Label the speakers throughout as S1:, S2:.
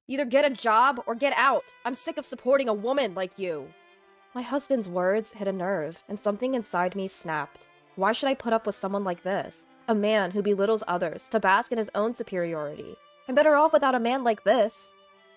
S1: Either get a job or get out. I'm sick of supporting a woman like you. My husband's words hit a nerve, and something inside me snapped. Why should I put up with someone like this? A man who belittles others to bask in his own superiority. I'm better off without a man like this.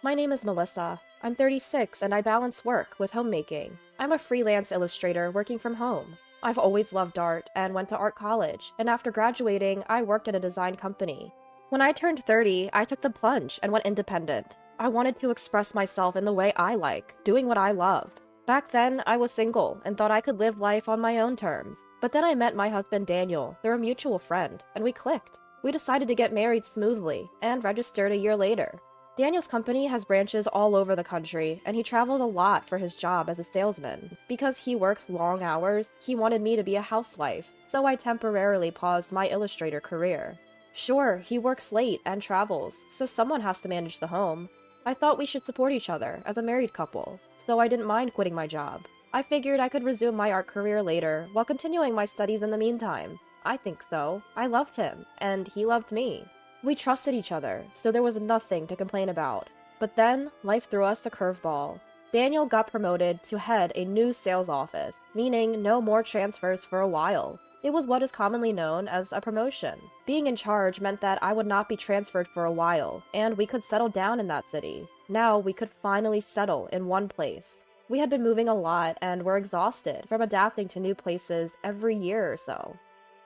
S1: My name is Melissa. I'm 36 and I balance work with homemaking. I'm a freelance illustrator working from home. I've always loved art and went to art college, and after graduating, I worked at a design company. When I turned 30, I took the plunge and went independent. I wanted to express myself in the way I like, doing what I love. Back then, I was single and thought I could live life on my own terms. But then I met my husband Daniel through a mutual friend, and we clicked. We decided to get married smoothly and registered a year later. Daniel's company has branches all over the country, and he travels a lot for his job as a salesman. Because he works long hours, he wanted me to be a housewife, so I temporarily paused my illustrator career. Sure, he works late and travels, so someone has to manage the home. I thought we should support each other as a married couple, so I didn't mind quitting my job. I figured I could resume my art career later while continuing my studies in the meantime. I think so. I loved him, and he loved me. We trusted each other, so there was nothing to complain about. But then, life threw us a curveball. Daniel got promoted to head a new sales office, meaning no more transfers for a while. It was what is commonly known as a promotion. Being in charge meant that I would not be transferred for a while, and we could settle down in that city. Now we could finally settle in one place. We had been moving a lot and were exhausted from adapting to new places every year or so.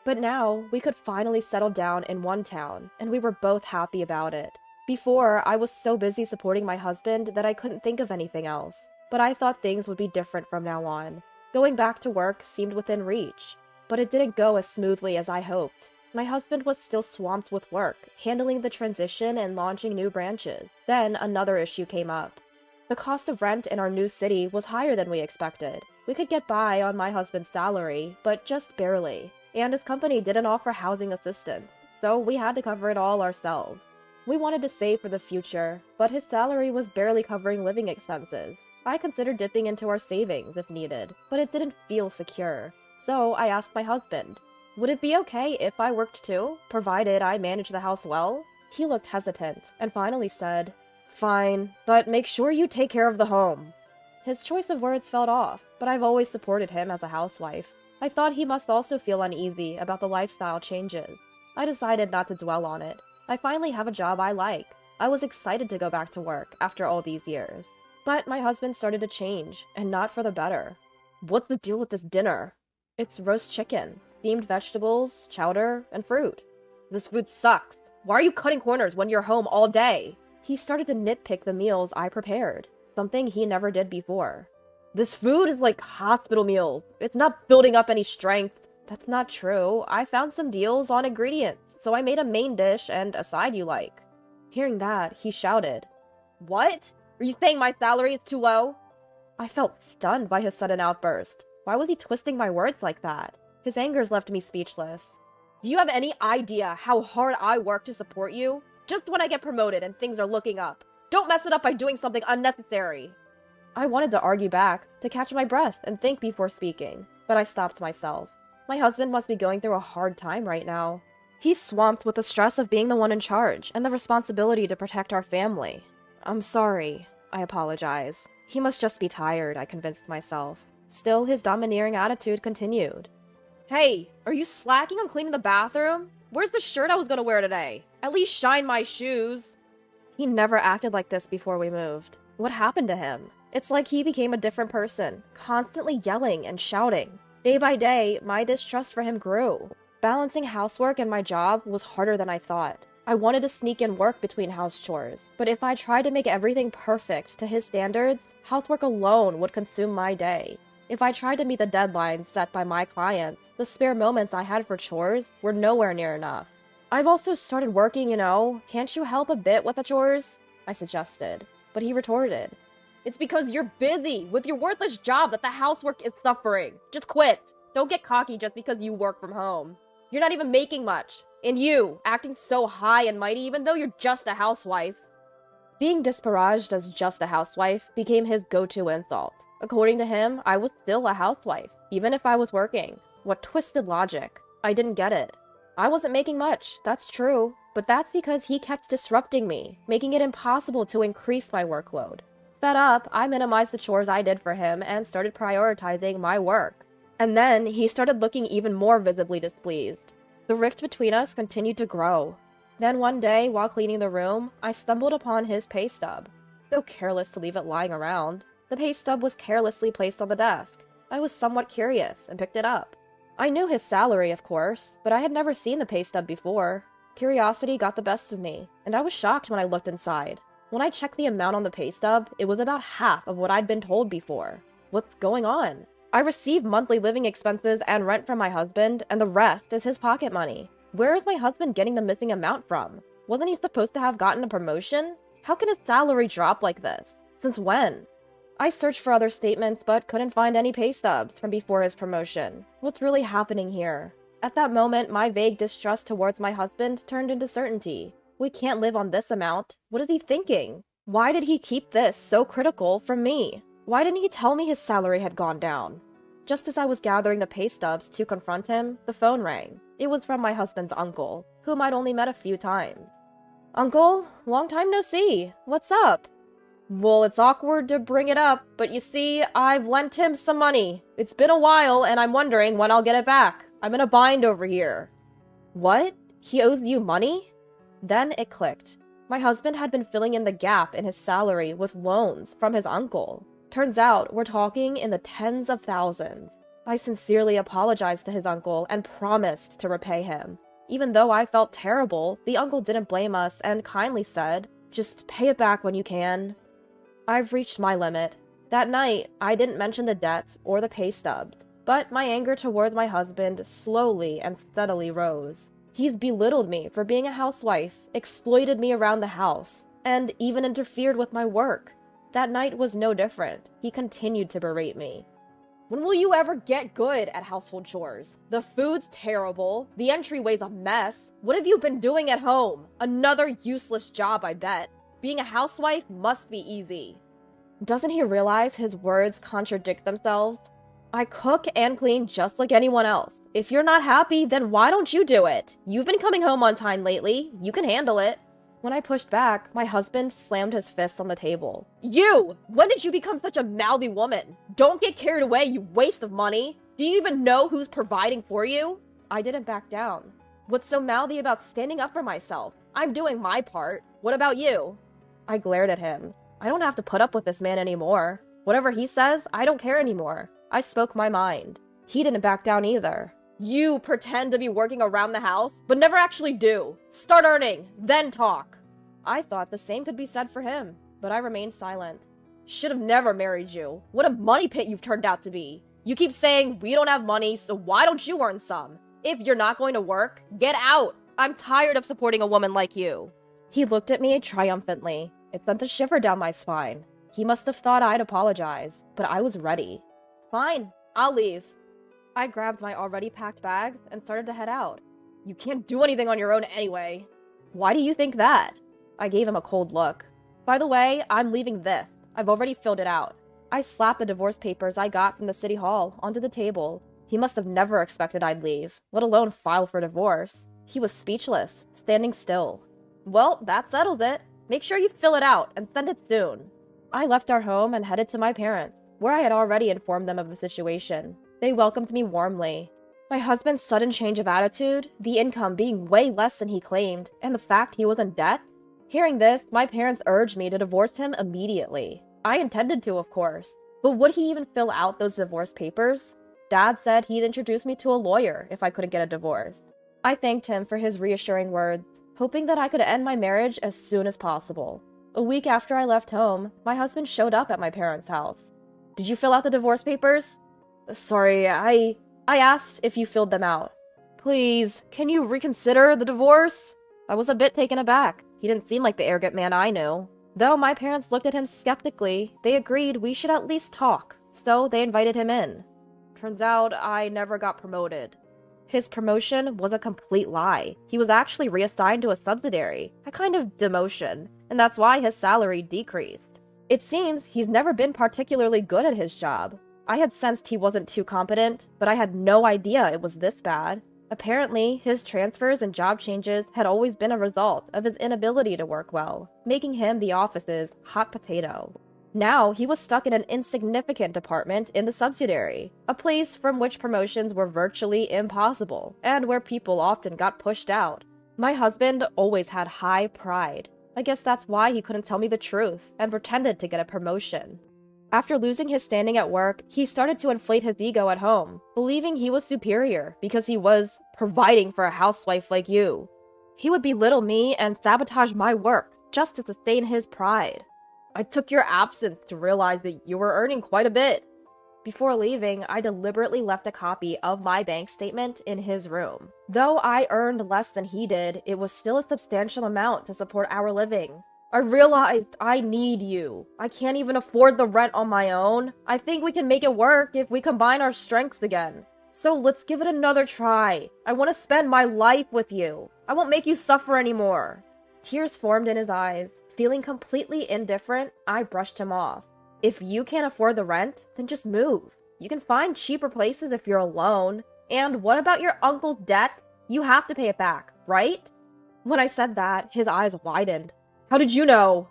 S1: But now, we could finally settle down in one town, and we were both happy about it. Before, I was so busy supporting my husband that I couldn't think of anything else. But I thought things would be different from now on. Going back to work seemed within reach. But it didn't go as smoothly as I hoped. My husband was still swamped with work, handling the transition and launching new branches. Then, another issue came up. The cost of rent in our new city was higher than we expected. We could get by on my husband's salary, but just barely. And his company didn't offer housing assistance, so we had to cover it all ourselves. We wanted to save for the future, but his salary was barely covering living expenses. I considered dipping into our savings if needed, but it didn't feel secure. So I asked my husband, would it be okay if I worked too, provided I managed the house well? He looked hesitant, and finally said, fine, but make sure you take care of the home. His choice of words felt off, but I've always supported him as a housewife. I thought he must also feel uneasy about the lifestyle changes. I decided not to dwell on it. I finally have a job I like. I was excited to go back to work after all these years. But my husband started to change, and not for the better. What's the deal with this dinner? It's roast chicken, steamed vegetables, chowder, and fruit. This food sucks. Why are you cutting corners when you're home all day? He started to nitpick the meals I prepared, something he never did before. This food is like hospital meals. It's not building up any strength. That's not true. I found some deals on ingredients, so I made a main dish and a side you like. Hearing that, he shouted, what? Are you saying my salary is too low? I felt stunned by his sudden outburst. Why was he twisting my words like that? His angers left me speechless. Do you have any idea how hard I work to support you? Just when I get promoted and things are looking up. Don't mess it up by doing something unnecessary. I wanted to argue back, to catch my breath and think before speaking, but I stopped myself. My husband must be going through a hard time right now. He's swamped with the stress of being the one in charge and the responsibility to protect our family. I'm sorry, I apologize. He must just be tired, I convinced myself. Still, his domineering attitude continued. Hey, are you slacking on cleaning the bathroom? Where's the shirt I was gonna wear today? At least shine my shoes. He never acted like this before we moved. What happened to him? It's like he became a different person, constantly yelling and shouting. Day by day, my distrust for him grew. Balancing housework and my job was harder than I thought. I wanted to sneak in work between house chores, but if I tried to make everything perfect to his standards, housework alone would consume my day. If I tried to meet the deadlines set by my clients, the spare moments I had for chores were nowhere near enough. I've also started working, Can't you help a bit with the chores? I suggested, but he retorted, it's because you're busy with your worthless job that the housework is suffering. Just quit. Don't get cocky just because you work from home. You're not even making much. And you, acting so high and mighty even though you're just a housewife. Being disparaged as just a housewife became his go-to insult. According to him, I was still a housewife, even if I was working. What twisted logic. I didn't get it. I wasn't making much, that's true. But that's because he kept disrupting me, making it impossible to increase my workload. Fed up, I minimized the chores I did for him and started prioritizing my work. And then he started looking even more visibly displeased. The rift between us continued to grow. Then one day, while cleaning the room, I stumbled upon his pay stub. So careless to leave it lying around. The pay stub was carelessly placed on the desk. I was somewhat curious and picked it up. I knew his salary, of course, but I had never seen the pay stub before. Curiosity got the best of me, and I was shocked when I looked inside. When I checked the amount on the pay stub, it was about half of what I'd been told before. What's going on? I receive monthly living expenses and rent from my husband, and the rest is his pocket money. Where is my husband getting the missing amount from? Wasn't he supposed to have gotten a promotion? How can his salary drop like this? Since when? I searched for other statements, but couldn't find any pay stubs from before his promotion. What's really happening here? At that moment, my vague distrust towards my husband turned into certainty. We can't live on this amount. What is he thinking? Why did he keep this so critical from me? Why didn't he tell me his salary had gone down? Just as I was gathering the pay stubs to confront him, the phone rang. It was from my husband's uncle, whom I'd only met a few times. "Uncle, long time no see. What's up?" "Well, it's awkward to bring it up, but you see, I've lent him some money. It's been a while, and I'm wondering when I'll get it back. I'm in a bind over here." "What? He owes you money?" Then it clicked. My husband had been filling in the gap in his salary with loans from his uncle. Turns out, we're talking in the tens of thousands. I sincerely apologized to his uncle and promised to repay him. Even though I felt terrible, the uncle didn't blame us and kindly said, "Just pay it back when you can." I've reached my limit. That night, I didn't mention the debts or the pay stubs, but my anger towards my husband slowly and steadily rose. He's belittled me for being a housewife, exploited me around the house, and even interfered with my work. That night was no different. He continued to berate me. "When will you ever get good at household chores? The food's terrible. The entryway's a mess. What have you been doing at home? Another useless job, I bet. Being a housewife must be easy." Doesn't he realize his words contradict themselves? I cook and clean just like anyone else. If you're not happy, then why don't you do it? You've been coming home on time lately. You can handle it. When I pushed back, my husband slammed his fist on the table. "You! When did you become such a mouthy woman? Don't get carried away, you waste of money! Do you even know who's providing for you?" I didn't back down. What's so mouthy about standing up for myself? I'm doing my part. What about you? I glared at him. I don't have to put up with this man anymore. Whatever he says, I don't care anymore. I spoke my mind. He didn't back down either. "You pretend to be working around the house, but never actually do. Start earning, then talk." I thought the same could be said for him, but I remained silent. "Should have never married you. What a money pit you've turned out to be. You keep saying we don't have money, so why don't you earn some? If you're not going to work, get out. I'm tired of supporting a woman like you." He looked at me triumphantly. It sent a shiver down my spine. He must have thought I'd apologize, but I was ready. "Fine, I'll leave." I grabbed my already packed bags and started to head out. "You can't do anything on your own anyway." "Why do you think that?" I gave him a cold look. "By the way, I'm leaving this. I've already filled it out." I slapped the divorce papers I got from the city hall onto the table. He must have never expected I'd leave, let alone file for divorce. He was speechless, standing still. "Well, that settles it. Make sure you fill it out and send it soon." I left our home and headed to my parents, where I had already informed them of the situation. They welcomed me warmly. My husband's sudden change of attitude, the income being way less than he claimed, and the fact he was in debt? Hearing this, my parents urged me to divorce him immediately. I intended to, of course. But would he even fill out those divorce papers? Dad said he'd introduce me to a lawyer if I couldn't get a divorce. I thanked him for his reassuring words, hoping that I could end my marriage as soon as possible. A week after I left home, my husband showed up at my parents' house. "Did you fill out the divorce papers?" "Sorry, I asked if you filled them out." "Please, can you reconsider the divorce?" I was a bit taken aback. He didn't seem like the arrogant man I knew. Though my parents looked at him skeptically, they agreed we should at least talk, so they invited him in. Turns out I never got promoted. His promotion was a complete lie. He was actually reassigned to a subsidiary, a kind of demotion, and that's why his salary decreased. It seems he's never been particularly good at his job. I had sensed he wasn't too competent, but I had no idea it was this bad. Apparently, his transfers and job changes had always been a result of his inability to work well, making him the office's hot potato. Now, he was stuck in an insignificant department in the subsidiary, a place from which promotions were virtually impossible, and where people often got pushed out. My husband always had high pride. I guess that's why he couldn't tell me the truth and pretended to get a promotion. After losing his standing at work, he started to inflate his ego at home, believing he was superior because he was providing for a housewife like you. He would belittle me and sabotage my work just to sustain his pride. I took your absence to realize that you were earning quite a bit. Before leaving, I deliberately left a copy of my bank statement in his room. Though I earned less than he did, it was still a substantial amount to support our living. I realized I need you. I can't even afford the rent on my own. I think we can make it work if we combine our strengths again. So let's give it another try. I want to spend my life with you. I won't make you suffer anymore. Tears formed in his eyes. Feeling completely indifferent, I brushed him off. If you can't afford the rent, then just move. You can find cheaper places if you're alone. And what about your uncle's debt? You have to pay it back, right? When I said that, his eyes widened. How did you know?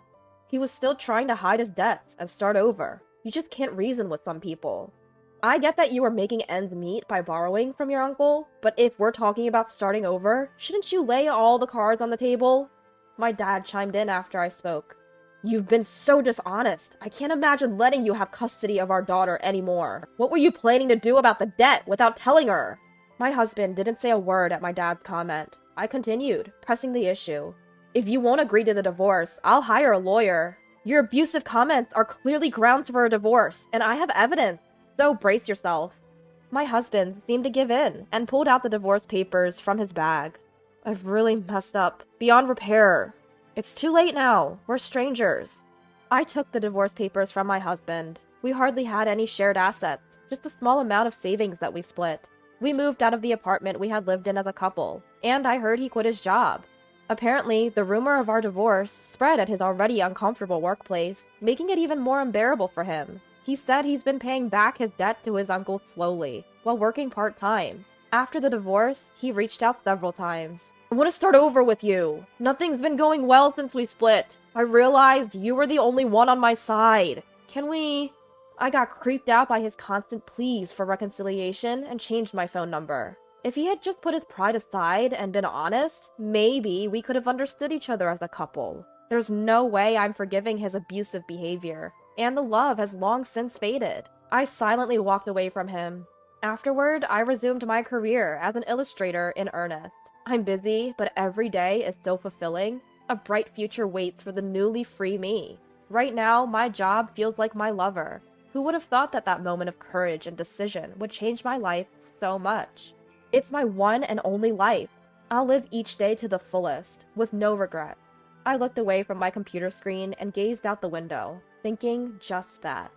S1: He was still trying to hide his debts and start over. You just can't reason with some people. I get that you were making ends meet by borrowing from your uncle, but if we're talking about starting over, shouldn't you lay all the cards on the table? My dad chimed in after I spoke. You've been so dishonest. I can't imagine letting you have custody of our daughter anymore. What were you planning to do about the debt without telling her? My husband didn't say a word at my dad's comment. I continued, pressing the issue. If you won't agree to the divorce, I'll hire a lawyer. Your abusive comments are clearly grounds for a divorce, and I have evidence, so brace yourself. My husband seemed to give in and pulled out the divorce papers from his bag. I've really messed up, beyond repair. It's too late now. We're strangers. I took the divorce papers from my husband. We hardly had any shared assets, just a small amount of savings that we split. We moved out of the apartment we had lived in as a couple, and I heard he quit his job. Apparently, the rumor of our divorce spread at his already uncomfortable workplace, making it even more unbearable for him. He said he's been paying back his debt to his uncle slowly, while working part-time. After the divorce, he reached out several times. I want to start over with you. Nothing's been going well since we split. I realized you were the only one on my side. Can we... I got creeped out by his constant pleas for reconciliation and changed my phone number. If he had just put his pride aside and been honest, maybe we could have understood each other as a couple. There's no way I'm forgiving his abusive behavior, and the love has long since faded. I silently walked away from him. Afterward, I resumed my career as an illustrator in earnest. I'm busy, but every day is so fulfilling. A bright future waits for the newly free me. Right now, my job feels like my lover. Who would have thought that that moment of courage and decision would change my life so much? It's my one and only life. I'll live each day to the fullest, with no regrets. I looked away from my computer screen and gazed out the window, thinking just that.